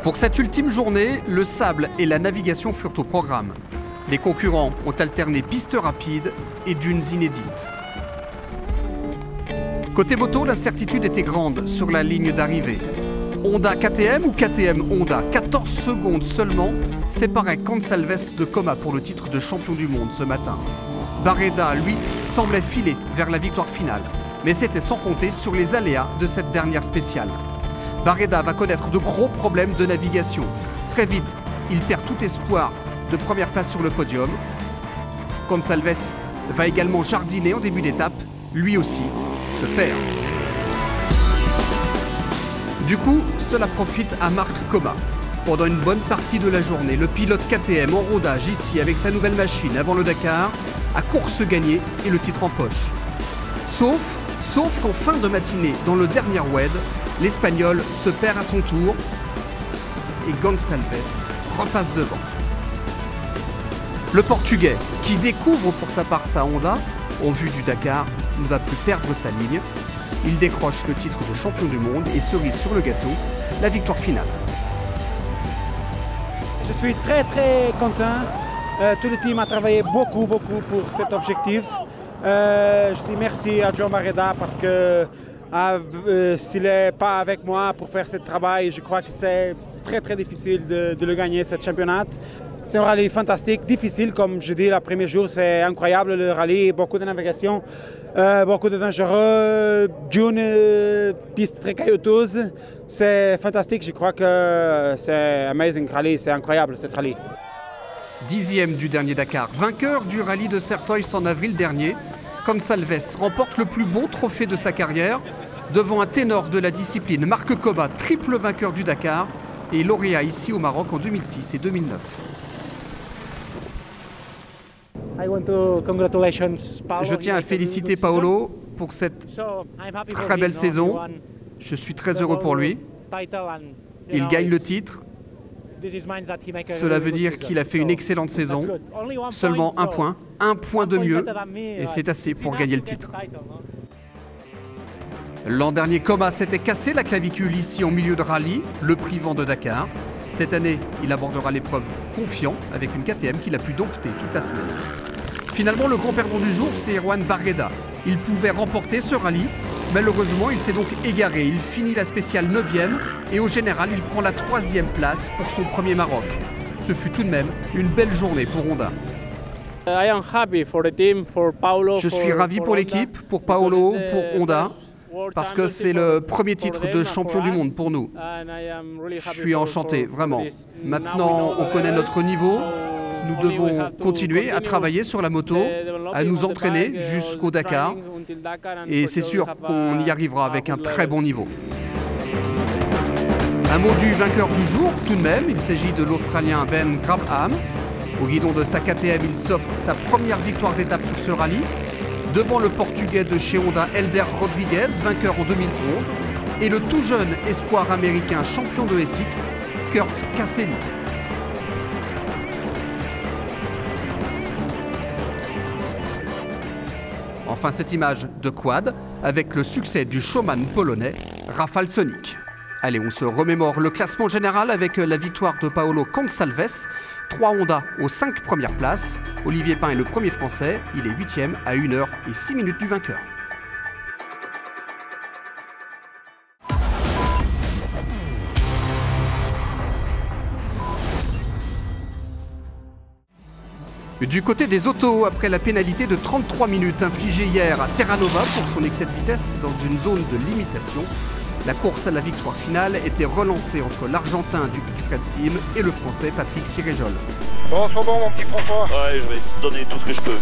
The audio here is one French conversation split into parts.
Pour cette ultime journée, le sable et la navigation furent au programme. Les concurrents ont alterné pistes rapides et dunes inédites. Côté moto, l'incertitude était grande sur la ligne d'arrivée. Honda KTM ou KTM Honda, 14 secondes seulement séparaient Gonçalves de Coma pour le titre de champion du monde ce matin. Barreda, lui, semblait filer vers la victoire finale. Mais c'était sans compter sur les aléas de cette dernière spéciale. Barreda va connaître de gros problèmes de navigation. Très vite, il perd tout espoir de première place sur le podium. Gonçalves va également jardiner en début d'étape. Lui aussi se perd. Du coup, cela profite à Marc Coma. Pendant une bonne partie de la journée, le pilote KTM en rodage ici avec sa nouvelle machine avant le Dakar a course gagnée et le titre en poche. Sauf qu'en fin de matinée, dans le dernier WED, l'Espagnol se perd à son tour et Gonçalves repasse devant. Le Portugais, qui découvre pour sa part sa Honda, en vue du Dakar, ne va plus perdre sa ligne. Il décroche le titre de champion du monde et cerise sur le gâteau, la victoire finale. Je suis très content. Tout le team a travaillé beaucoup pour cet objectif. Je dis merci à João Barreda parce que s'il n'est pas avec moi pour faire ce travail, je crois que c'est très difficile de le gagner, ce championnat. C'est un rallye fantastique, difficile, comme je dis, le premier jour, c'est incroyable le rallye, beaucoup de navigation, beaucoup de dangereux, dunes, pistes très caillouteuses. C'est fantastique, je crois que c'est amazing rallye, c'est incroyable cette rallye. 10e du dernier Dakar, vainqueur du rallye de Sertois en avril dernier, Gonçalves remporte le plus beau trophée de sa carrière devant un ténor de la discipline, Marc Coma, triple vainqueur du Dakar et lauréat ici au Maroc en 2006 et 2009. Je tiens à féliciter Paolo pour cette très belle saison. Je suis très heureux pour lui. Il gagne le titre. Cela veut dire qu'il a fait une excellente saison. Seulement un point de mieux, et c'est assez pour gagner le titre. L'an dernier, Coma s'était cassé la clavicule ici en milieu de rallye, le privant de Dakar. Cette année, il abordera l'épreuve confiant avec une KTM qu'il a pu dompter toute la semaine. Finalement, le grand perdant du jour, c'est João Barreda. Il pouvait remporter ce rallye. Malheureusement, il s'est donc égaré. Il finit la spéciale 9e et au général, il prend la 3e place pour son premier Maroc. Ce fut tout de même une belle journée pour Honda. Je suis ravi pour l'équipe, pour Paolo, pour Honda, parce que c'est le premier titre de champion du monde pour nous. Je suis enchanté, vraiment. Maintenant, on connaît notre niveau. Nous devons continuer à travailler sur la moto, à nous entraîner jusqu'au Dakar. Et c'est sûr qu'on y arrivera avec un très bon niveau. Un mot du vainqueur du jour, tout de même. Il s'agit de l'Australien Ben Grabham. Au guidon de sa KTM, il s'offre sa première victoire d'étape sur ce rallye, devant le Portugais de chez Honda, Helder Rodrigues, vainqueur en 2011, et le tout jeune espoir américain champion de SX, Kurt Caselli. Enfin, cette image de quad avec le succès du showman polonais Rafał Sonik. Allez, on se remémore le classement général avec la victoire de Paolo Gonçalves. 3 Honda aux 5 premières places. Olivier Pain est le premier français. Il est 8e à 1h06 du vainqueur. Du côté des autos, après la pénalité de 33 minutes infligée hier à Terranova pour son excès de vitesse dans une zone de limitation, la course à la victoire finale était relancée entre l'Argentin du X-Red Team et le Français Patrick Siréjol. Bon, c'est bon mon petit François. Ouais, je vais donner tout ce que je peux.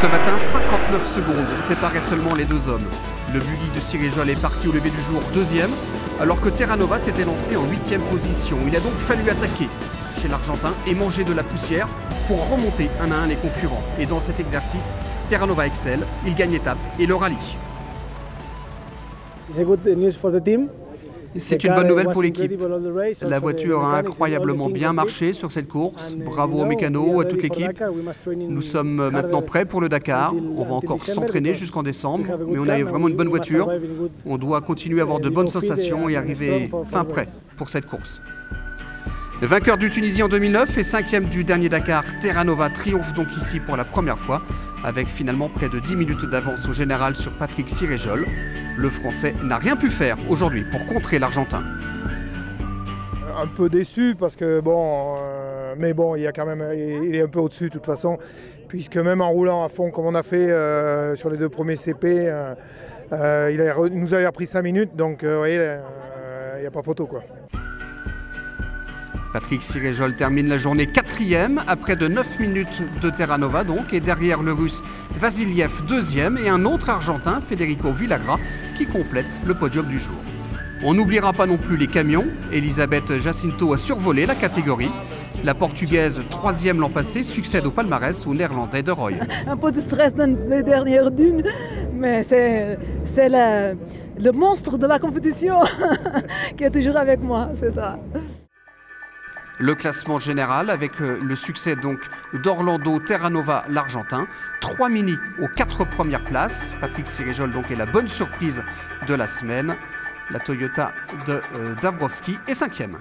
Ce matin, 59 secondes séparaient seulement les deux hommes. Le buggy de Siréjol est parti au lever du jour 2e, alors que Terranova s'était lancé en 8e position. Il a donc fallu attaquer chez l'Argentin et manger de la poussière pour remonter un à un les concurrents. Et dans cet exercice, Terranova excelle, il gagne l'étape et le rallye. It's a good news for the team. C'est une bonne nouvelle pour l'équipe. La voiture a incroyablement bien marché sur cette course. Bravo aux mécanos, à toute l'équipe. Nous sommes maintenant prêts pour le Dakar. On va encore s'entraîner jusqu'en décembre, mais on a vraiment une bonne voiture. On doit continuer à avoir de bonnes sensations et arriver fin prêt pour cette course. Le vainqueur du Tunisie en 2009 et 5e du dernier Dakar, Terra Nova, triomphe donc ici pour la première fois, avec finalement près de 10 minutes d'avance au général sur Patrick Siréjol. Le Français n'a rien pu faire aujourd'hui pour contrer l'Argentin. Un peu déçu parce que bon, mais bon, il est un peu au-dessus de toute façon, puisque même en roulant à fond comme on a fait sur les 2 premiers CP, il nous avait pris 5 minutes, donc vous voyez, il n'y a pas photo quoi. Patrick Siréjol termine la journée 4e après de 9 minutes de Terra Nova donc, et derrière le Russe Vasiliev 2e et un autre Argentin, Federico Villagra, qui complète le podium du jour. On n'oubliera pas non plus les camions. Elisabeth Jacinto a survolé la catégorie. La Portugaise, 3e l'an passé, succède au palmarès au Néerlandais de Roy. Un peu de stress dans les dernières dunes, mais c'est le monstre de la compétition qui est toujours avec moi, c'est ça. Le classement général avec le succès donc d'Orlando Terra Nova, l'Argentin. 3 Mini aux 4 premières places. Patrick Siréjol donc est la bonne surprise de la semaine. La Toyota de Dabrowski est 5e.